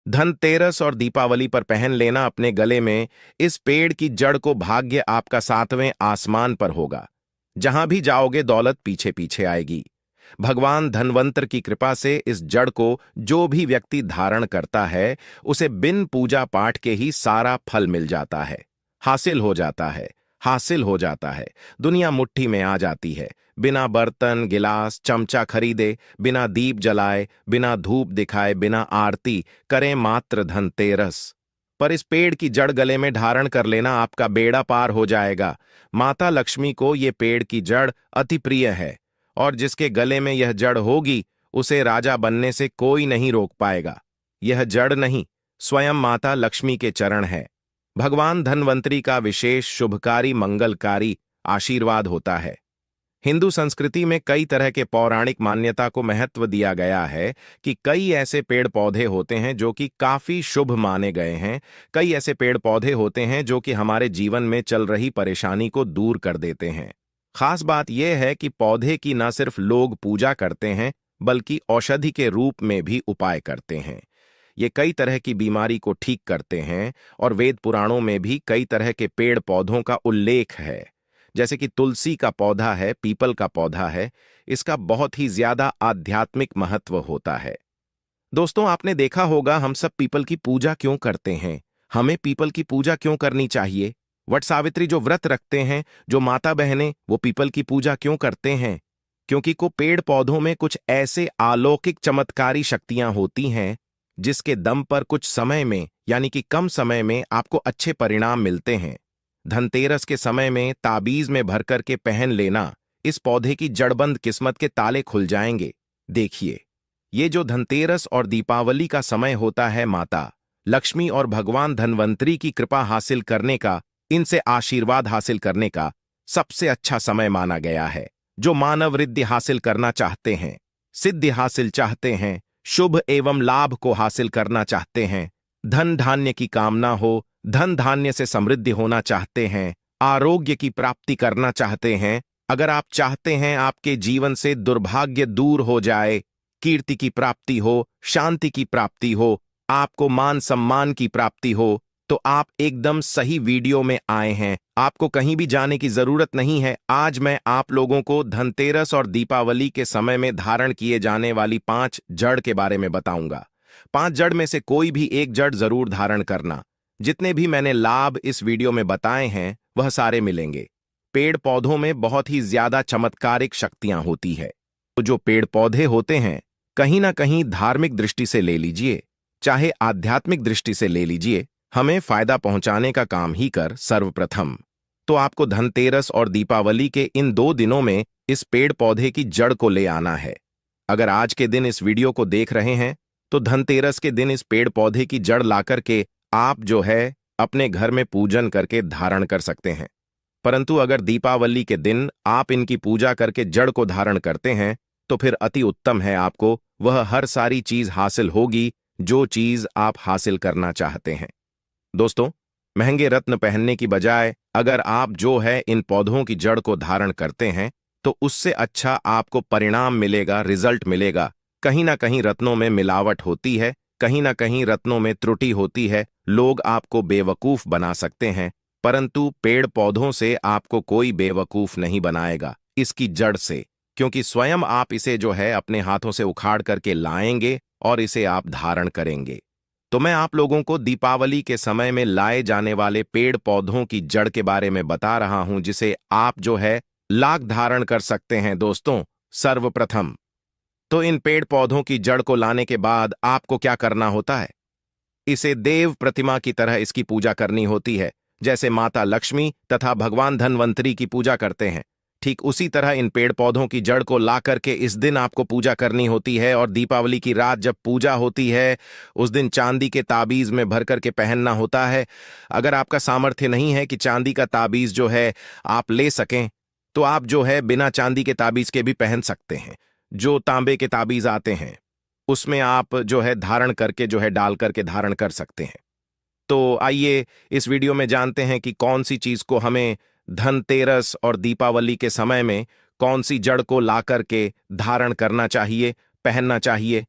धनतेरस और दीपावली पर पहन लेना अपने गले में इस पेड़ की जड़ को। भाग्य आपका सातवें आसमान पर होगा। जहां भी जाओगे दौलत पीछे पीछे आएगी। भगवान धनवंतर की कृपा से इस जड़ को जो भी व्यक्ति धारण करता है उसे बिन पूजा पाठ के ही सारा फल मिल जाता है, हासिल हो जाता है, हासिल हो जाता है। दुनिया मुट्ठी में आ जाती है। बिना बर्तन गिलास चमचा खरीदे, बिना दीप जलाए, बिना धूप दिखाए, बिना आरती करें मात्र धनतेरस पर इस पेड़ की जड़ गले में धारण कर लेना, आपका बेड़ा पार हो जाएगा। माता लक्ष्मी को ये पेड़ की जड़ अति प्रिय है और जिसके गले में यह जड़ होगी उसे राजा बनने से कोई नहीं रोक पाएगा। यह जड़ नहीं, स्वयं माता लक्ष्मी के चरण है। भगवान धन्वंतरी का विशेष शुभकारी मंगलकारी आशीर्वाद होता है। हिंदू संस्कृति में कई तरह के पौराणिक मान्यता को महत्व दिया गया है कि कई ऐसे पेड़ पौधे होते हैं जो कि काफी शुभ माने गए हैं। कई ऐसे पेड़ पौधे होते हैं जो कि हमारे जीवन में चल रही परेशानी को दूर कर देते हैं। खास बात यह है कि पौधे की न सिर्फ लोग पूजा करते हैं बल्कि औषधि के रूप में भी उपाय करते हैं। ये कई तरह की बीमारी को ठीक करते हैं और वेद पुराणों में भी कई तरह के पेड़ पौधों का उल्लेख है। जैसे कि तुलसी का पौधा है, पीपल का पौधा है, इसका बहुत ही ज्यादा आध्यात्मिक महत्व होता है। दोस्तों, आपने देखा होगा हम सब पीपल की पूजा क्यों करते हैं। हमें पीपल की पूजा क्यों करनी चाहिए। वट सावित्री जो व्रत रखते हैं, जो माता बहनें, वो पीपल की पूजा क्यों करते हैं? क्योंकि को पेड़ पौधों में कुछ ऐसे अलौकिक चमत्कारी शक्तियां होती हैं जिसके दम पर कुछ समय में यानी कि कम समय में आपको अच्छे परिणाम मिलते हैं। धनतेरस के समय में ताबीज में भरकर के पहन लेना, इस पौधे की जड़बंद किस्मत के ताले खुल जाएंगे। देखिए, ये जो धनतेरस और दीपावली का समय होता है, माता लक्ष्मी और भगवान धन्वंतरी की कृपा हासिल करने का, इनसे आशीर्वाद हासिल करने का सबसे अच्छा समय माना गया है। जो मानव रिद्धि हासिल करना चाहते हैं, सिद्धि हासिल चाहते हैं, शुभ एवं लाभ को हासिल करना चाहते हैं, धन धान्य की कामना हो, धन धान्य से समृद्धि होना चाहते हैं, आरोग्य की प्राप्ति करना चाहते हैं, अगर आप चाहते हैं आपके जीवन से दुर्भाग्य दूर हो जाए, कीर्ति की प्राप्ति हो, शांति की प्राप्ति हो, आपको मान सम्मान की प्राप्ति हो, तो आप एकदम सही वीडियो में आए हैं। आपको कहीं भी जाने की जरूरत नहीं है। आज मैं आप लोगों को धनतेरस और दीपावली के समय में धारण किए जाने वाली 5 जड़ के बारे में बताऊंगा। 5 जड़ में से कोई भी एक जड़ जरूर धारण करना। जितने भी मैंने लाभ इस वीडियो में बताए हैं वह सारे मिलेंगे। पेड़ पौधों में बहुत ही ज्यादा चमत्कारिक शक्तियां होती है। तो जो पेड़ पौधे होते हैं, कहीं ना कहीं धार्मिक दृष्टि से ले लीजिए, चाहे आध्यात्मिक दृष्टि से ले लीजिए, हमें फायदा पहुंचाने का काम ही कर सर्वप्रथम तो आपको धनतेरस और दीपावली के इन 2 दिनों में इस पेड़ पौधे की जड़ को ले आना है। अगर आज के दिन इस वीडियो को देख रहे हैं तो धनतेरस के दिन इस पेड़ पौधे की जड़ लाकर के आप जो है अपने घर में पूजन करके धारण कर सकते हैं। परंतु अगर दीपावली के दिन आप इनकी पूजा करके जड़ को धारण करते हैं तो फिर अति उत्तम है, आपको वह हर सारी चीज हासिल होगी जो चीज आप हासिल करना चाहते हैं। दोस्तों, महंगे रत्न पहनने की बजाय अगर आप जो है इन पौधों की जड़ को धारण करते हैं तो उससे अच्छा आपको परिणाम मिलेगा, रिजल्ट मिलेगा। कहीं ना कहीं रत्नों में मिलावट होती है, कहीं ना कहीं रत्नों में त्रुटि होती है, लोग आपको बेवकूफ बना सकते हैं, परंतु पेड़ पौधों से आपको कोई बेवकूफ नहीं बनाएगा इसकी जड़ से, क्योंकि स्वयं आप इसे जो है अपने हाथों से उखाड़ करके लाएंगे और इसे आप धारण करेंगे। तो मैं आप लोगों को दीपावली के समय में लाए जाने वाले पेड़ पौधों की जड़ के बारे में बता रहा हूं जिसे आप जो है लाख धारण कर सकते हैं। दोस्तों, सर्वप्रथम तो इन पेड़ पौधों की जड़ को लाने के बाद आपको क्या करना होता है, इसे देव प्रतिमा की तरह इसकी पूजा करनी होती है। जैसे माता लक्ष्मी तथा भगवान धन्वंतरी की पूजा करते हैं, ठीक उसी तरह इन पेड़ पौधों की जड़ को ला करके इस दिन आपको पूजा करनी होती है। और दीपावली की रात जब पूजा होती है उस दिन चांदी के ताबीज में भर करके पहनना होता है। अगर आपका सामर्थ्य नहीं है कि चांदी का ताबीज जो है आप ले सकें तो आप जो है बिना चांदी के ताबीज के भी पहन सकते हैं। जो तांबे के ताबीज आते हैं उसमें आप जो है धारण करके जो है डाल करके धारण कर सकते हैं। तो आइए इस वीडियो में जानते हैं कि कौन सी चीज को हमें धनतेरस और दीपावली के समय में कौन सी जड़ को ला करके धारण करना चाहिए, पहनना चाहिए।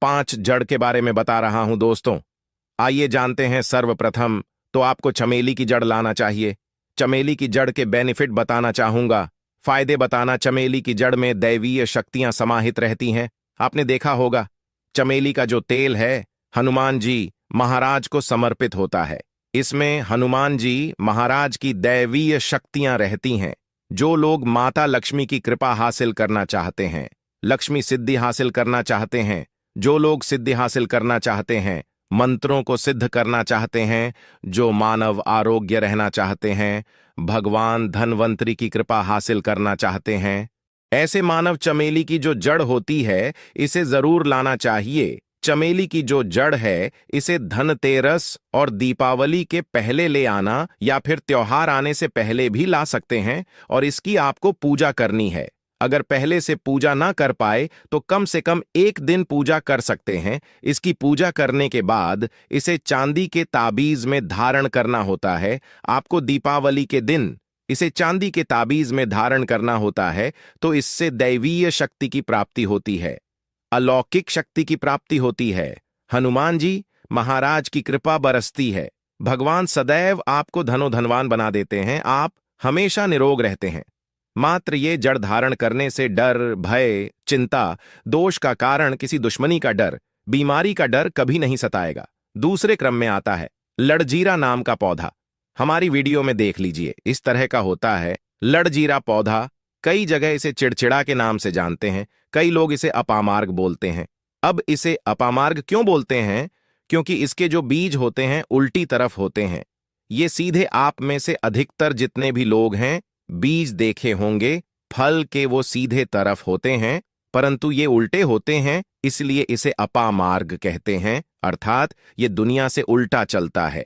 5 जड़ के बारे में बता रहा हूं दोस्तों। आइए जानते हैं। सर्वप्रथम तो आपको चमेली की जड़ लाना चाहिए। चमेली की जड़ के बेनिफिट बताना चाहूंगा, फायदे बताना। चमेली की जड़ में दैवीय शक्तियां समाहित रहती हैं। आपने देखा होगा, चमेली का जो तेल है हनुमान जी महाराज को समर्पित होता है। इसमें हनुमान जी महाराज की दैवीय शक्तियां रहती हैं। जो लोग माता लक्ष्मी की कृपा हासिल करना चाहते हैं, लक्ष्मी सिद्धि हासिल करना चाहते हैं, जो लोग सिद्धि हासिल करना चाहते हैं, मंत्रों को सिद्ध करना चाहते हैं, जो मानव आरोग्य रहना चाहते हैं, भगवान धनवंतरी की कृपा हासिल करना चाहते हैं, ऐसे मानव चमेली की जो जड़ होती है इसे जरूर लाना चाहिए। चमेली की जो जड़ है इसे धनतेरस और दीपावली के पहले ले आना या फिर त्योहार आने से पहले भी ला सकते हैं और इसकी आपको पूजा करनी है। अगर पहले से पूजा ना कर पाए तो कम से कम एक दिन पूजा कर सकते हैं। इसकी पूजा करने के बाद इसे चांदी के ताबीज में धारण करना होता है। आपको दीपावली के दिन इसे चांदी के ताबीज में धारण करना होता है, तो इससे दैवीय शक्ति की प्राप्ति होती है, अलौकिक शक्ति की प्राप्ति होती है। हनुमान जी महाराज की कृपा बरसती है। भगवान सदैव आपको धनवान बना देते हैं। आप हमेशा निरोग रहते हैं। मात्र ये जड़ धारण करने से डर, भय, चिंता, दोष का कारण, किसी दुश्मनी का डर, बीमारी का डर कभी नहीं सताएगा। दूसरे क्रम में आता है लड़जीरा नाम का पौधा। हमारी वीडियो में देख लीजिए, इस तरह का होता है लड़जीरा पौधा। कई जगह इसे चिड़चिड़ा के नाम से जानते हैं। कई लोग इसे अपामार्ग बोलते हैं। अब इसे अपामार्ग क्यों बोलते हैं? क्योंकि इसके जो बीज होते हैं उल्टी तरफ होते हैं। ये सीधे आप में से अधिकतर जितने भी लोग हैं बीज देखे होंगे, फल के वो सीधे तरफ होते हैं, परंतु ये उल्टे होते हैं, इसलिए इसे अपामार्ग कहते हैं। अर्थात ये दुनिया से उल्टा चलता है।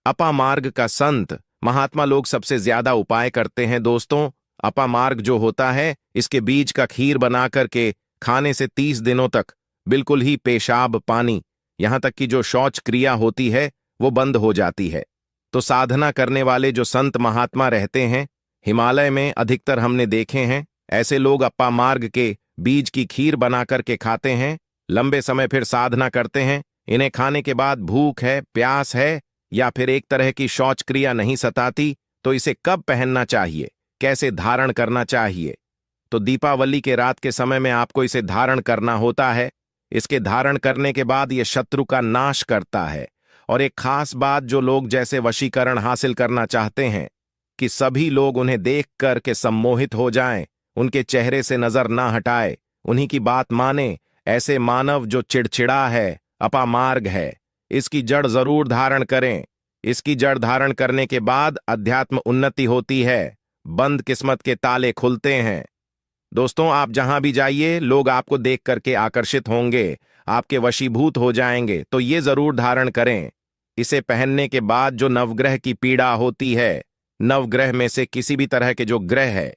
अपामार्ग का संत महात्मा लोग सबसे ज्यादा उपाय करते हैं। दोस्तों, अपामार्ग जो होता है इसके बीज का खीर बना करके खाने से 30 दिनों तक बिल्कुल ही पेशाब, पानी, यहां तक कि जो शौच क्रिया होती है वो बंद हो जाती है। तो साधना करने वाले जो संत महात्मा रहते हैं हिमालय में अधिकतर हमने देखे हैं, ऐसे लोग अपामार्ग के बीज की खीर बना करके खाते हैं, लंबे समय फिर साधना करते हैं। इन्हें खाने के बाद भूख है, प्यास है या फिर एक तरह की शौच क्रिया नहीं सताती, तो इसे कब पहनना चाहिए, कैसे धारण करना चाहिए? तो दीपावली के रात के समय में आपको इसे धारण करना होता है। इसके धारण करने के बाद यह शत्रु का नाश करता है। और एक खास बात, जो लोग जैसे वशीकरण हासिल करना चाहते हैं कि सभी लोग उन्हें देख कर के सम्मोहित हो जाएं, उनके चेहरे से नजर ना हटाए, उन्हीं की बात माने, ऐसे मानव जो चिड़चिड़ा है, अपामार्ग है, इसकी जड़ जरूर धारण करें। इसकी जड़ धारण करने के बाद अध्यात्म उन्नति होती है, बंद किस्मत के ताले खुलते हैं। दोस्तों, आप जहां भी जाइए लोग आपको देख करके आकर्षित होंगे, आपके वशीभूत हो जाएंगे, तो ये जरूर धारण करें। इसे पहनने के बाद जो नवग्रह की पीड़ा होती है, नवग्रह में से किसी भी तरह के जो ग्रह है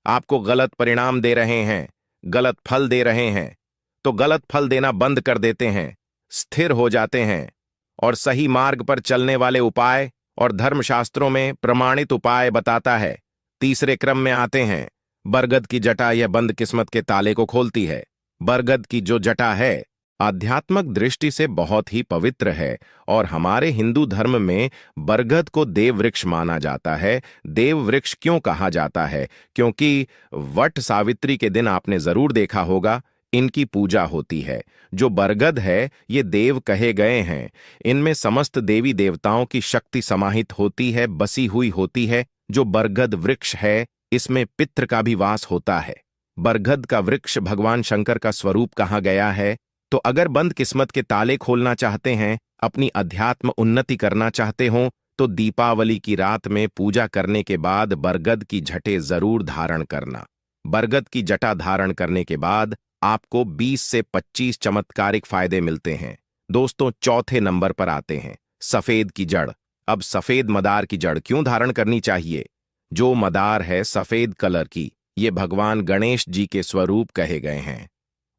आपको गलत परिणाम दे रहे हैं, गलत फल दे रहे हैं, तो गलत फल देना बंद कर देते हैं, स्थिर हो जाते हैं और सही मार्ग पर चलने वाले उपाय और धर्मशास्त्रों में प्रमाणित उपाय बताता है। तीसरे क्रम में आते हैं बरगद की जटा। यह बंद किस्मत के ताले को खोलती है। बरगद की जो जटा है आध्यात्मिक दृष्टि से बहुत ही पवित्र है और हमारे हिंदू धर्म में बरगद को देव वृक्ष माना जाता है। देव वृक्ष क्यों कहा जाता है? क्योंकि वट सावित्री के दिन आपने जरूर देखा होगा इनकी पूजा होती है। जो बरगद है ये देव कहे गए हैं। इनमें समस्त देवी देवताओं की शक्ति समाहित होती है, बसी हुई होती है। जो बरगद वृक्ष है इसमें पितृ का भी वास होता है। बरगद का वृक्ष भगवान शंकर का स्वरूप कहा गया है। तो अगर बंद किस्मत के ताले खोलना चाहते हैं, अपनी अध्यात्म उन्नति करना चाहते हो, तो दीपावली की रात में पूजा करने के बाद बरगद की जटे जरूर धारण करना। बरगद की जटा धारण करने के बाद आपको 20 से 25 चमत्कारिक फायदे मिलते हैं। दोस्तों, चौथे नंबर पर आते हैं सफेद की जड़। अब सफेद मदार की जड़ क्यों धारण करनी चाहिए? जो मदार है सफेद कलर की, ये भगवान गणेश जी के स्वरूप कहे गए हैं।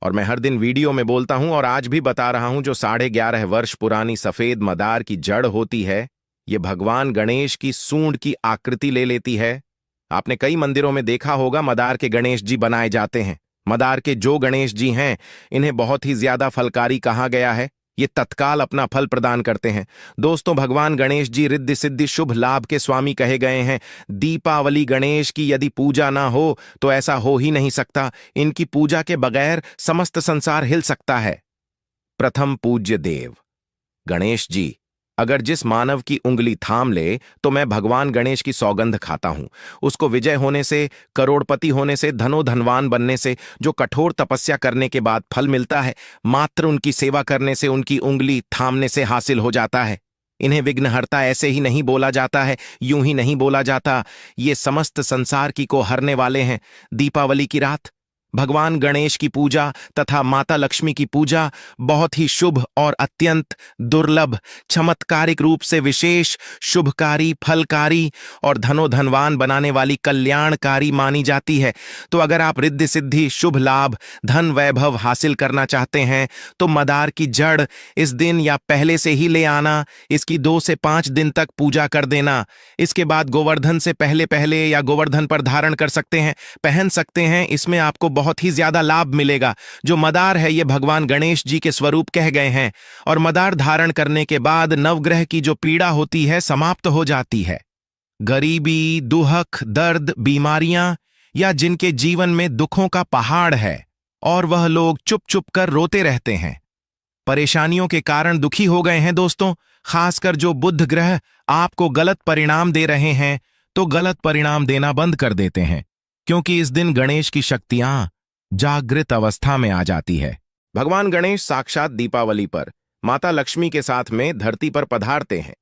और मैं हर दिन वीडियो में बोलता हूं और आज भी बता रहा हूं, जो 11.5 वर्ष पुरानी सफेद मदार की जड़ होती है ये भगवान गणेश की सूंड की आकृति ले लेती है। आपने कई मंदिरों में देखा होगा मदार के गणेश जी बनाए जाते हैं। मदार के जो गणेश जी हैं इन्हें बहुत ही ज्यादा फलकारी कहा गया है। ये तत्काल अपना फल प्रदान करते हैं। दोस्तों, भगवान गणेश जी रिद्धि सिद्धि शुभ लाभ के स्वामी कहे गए हैं। दीपावली गणेश की यदि पूजा ना हो तो ऐसा हो ही नहीं सकता। इनकी पूजा के बगैर समस्त संसार हिल सकता है। प्रथम पूज्य देव गणेश जी, अगर जिस मानव की उंगली थाम ले तो मैं भगवान गणेश की सौगंध खाता हूं। उसको विजय होने से, करोड़पति होने से, धनवान बनने से जो कठोर तपस्या करने के बाद फल मिलता है, मात्र उनकी सेवा करने से, उनकी उंगली थामने से हासिल हो जाता है। इन्हें विघ्नहर्ता ऐसे ही नहीं बोला जाता है, यूं ही नहीं बोला जाता। ये समस्त संसार की को हरने वाले हैं। दीपावली की रात भगवान गणेश की पूजा तथा माता लक्ष्मी की पूजा बहुत ही शुभ और अत्यंत दुर्लभ, चमत्कारिक रूप से विशेष, शुभकारी, फलकारी और धनवान बनाने वाली कल्याणकारी मानी जाती है। तो अगर आप रिद्धि सिद्धि शुभ लाभ, धन वैभव हासिल करना चाहते हैं तो मदार की जड़ इस दिन या पहले से ही ले आना। इसकी 2 से 5 दिन तक पूजा कर देना। इसके बाद गोवर्धन से पहले पहले या गोवर्धन पर धारण कर सकते हैं, पहन सकते हैं। इसमें आपको बहुत ही ज्यादा लाभ मिलेगा। जो मदार है ये भगवान गणेश जी के स्वरूप कह गए हैं और मदार धारण करने के बाद नवग्रह की जो पीड़ा होती है समाप्त हो जाती है। गरीबी, दुहक, दर्द, बीमारियां या जिनके जीवन में दुखों का पहाड़ है और वह लोग चुप चुप कर रोते रहते हैं, परेशानियों के कारण दुखी हो गए हैं दोस्तों, खासकर जो बुध ग्रह आपको गलत परिणाम दे रहे हैं, तो गलत परिणाम देना बंद कर देते हैं, क्योंकि इस दिन गणेश की शक्तियां जागृत अवस्था में आ जाती है। भगवान गणेश साक्षात दीपावली पर माता लक्ष्मी के साथ में धरती पर पधारते हैं।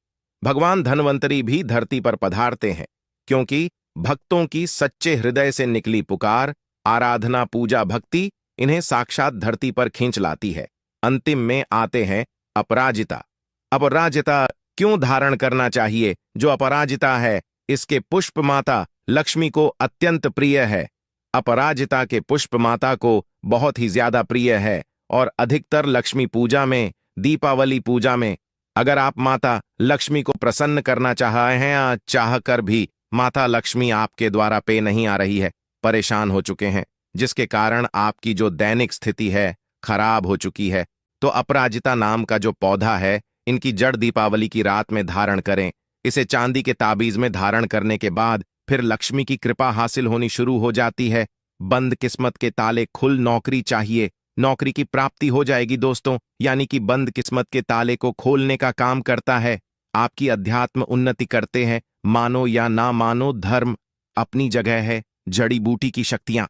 भगवान धन्वंतरी भी धरती पर पधारते हैं, क्योंकि भक्तों की सच्चे हृदय से निकली पुकार, आराधना, पूजा, भक्ति इन्हें साक्षात धरती पर खींच लाती है। अंतिम में आते हैं अपराजिता। अपराजिता क्यों धारण करना चाहिए? जो अपराजिता है इसके पुष्प माता लक्ष्मी को अत्यंत प्रिय है। अपराजिता के पुष्प माता को बहुत ही ज्यादा प्रिय है और अधिकतर लक्ष्मी पूजा में, दीपावली पूजा में अगर आप माता लक्ष्मी को प्रसन्न करना चाह रहे हैं या चाहकर भी माता लक्ष्मी आपके द्वारा पे नहीं आ रही है, परेशान हो चुके हैं, जिसके कारण आपकी जो दैनिक स्थिति है खराब हो चुकी है, तो अपराजिता नाम का जो पौधा है इनकी जड़ दीपावली की रात में धारण करें। इसे चांदी के ताबीज में धारण करने के बाद फिर लक्ष्मी की कृपा हासिल होनी शुरू हो जाती है। बंद किस्मत के ताले खुल, नौकरी चाहिए, नौकरी की प्राप्ति हो जाएगी दोस्तों। यानी कि बंद किस्मत के ताले को खोलने का काम करता है। आपकी अध्यात्म उन्नति करते हैं। मानो या ना मानो, धर्म अपनी जगह है, जड़ी बूटी की शक्तियां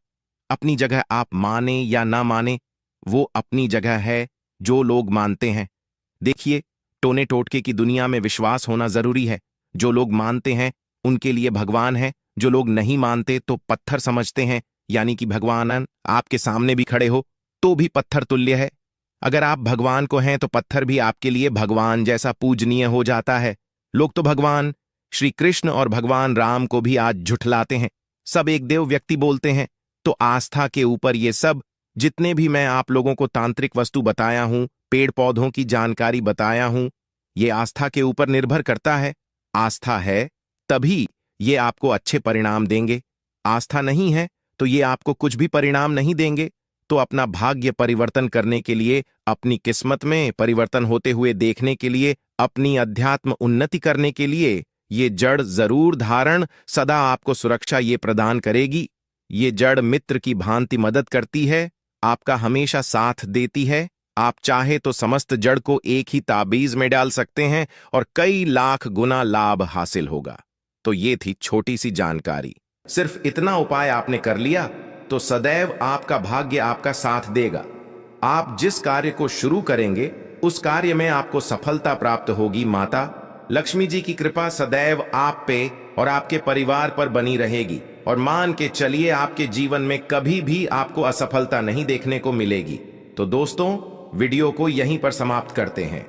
अपनी जगह, आप माने या ना माने वो अपनी जगह है। जो लोग मानते हैं, देखिए, टोने टोटके की दुनिया में विश्वास होना जरूरी है। जो लोग मानते हैं उनके लिए भगवान है, जो लोग नहीं मानते तो पत्थर समझते हैं। यानी कि भगवान आपके सामने भी खड़े हो तो भी पत्थर तुल्य है। अगर आप भगवान को हैं तो पत्थर भी आपके लिए भगवान जैसा पूजनीय हो जाता है। लोग तो भगवान श्री कृष्ण और भगवान राम को भी आज झुठलाते हैं, सब एक देव व्यक्ति बोलते हैं। तो आस्था के ऊपर ये सब जितने भी मैं आप लोगों को तांत्रिक वस्तु बताया हूं, पेड़ पौधों की जानकारी बताया हूं, ये आस्था के ऊपर निर्भर करता है। आस्था है तभी ये आपको अच्छे परिणाम देंगे, आस्था नहीं है तो ये आपको कुछ भी परिणाम नहीं देंगे। तो अपना भाग्य परिवर्तन करने के लिए, अपनी किस्मत में परिवर्तन होते हुए देखने के लिए, अपनी अध्यात्म उन्नति करने के लिए ये जड़ जरूर धारण सदा आपको सुरक्षा ये प्रदान करेगी। ये जड़ मित्र की भांति मदद करती है, आपका हमेशा साथ देती है। आप चाहे तो समस्त जड़ को एक ही ताबीज में डाल सकते हैं और कई लाख गुना लाभ हासिल होगा। तो ये थी छोटी सी जानकारी। सिर्फ इतना उपाय आपने कर लिया तो सदैव आपका भाग्य आपका साथ देगा। आप जिस कार्य को शुरू करेंगे उस कार्य में आपको सफलता प्राप्त होगी। माता लक्ष्मी जी की कृपा सदैव आप पे और आपके परिवार पर बनी रहेगी और मान के चलिए आपके जीवन में कभी भी आपको असफलता नहीं देखने को मिलेगी। तो दोस्तों, वीडियो को यहीं पर समाप्त करते हैं।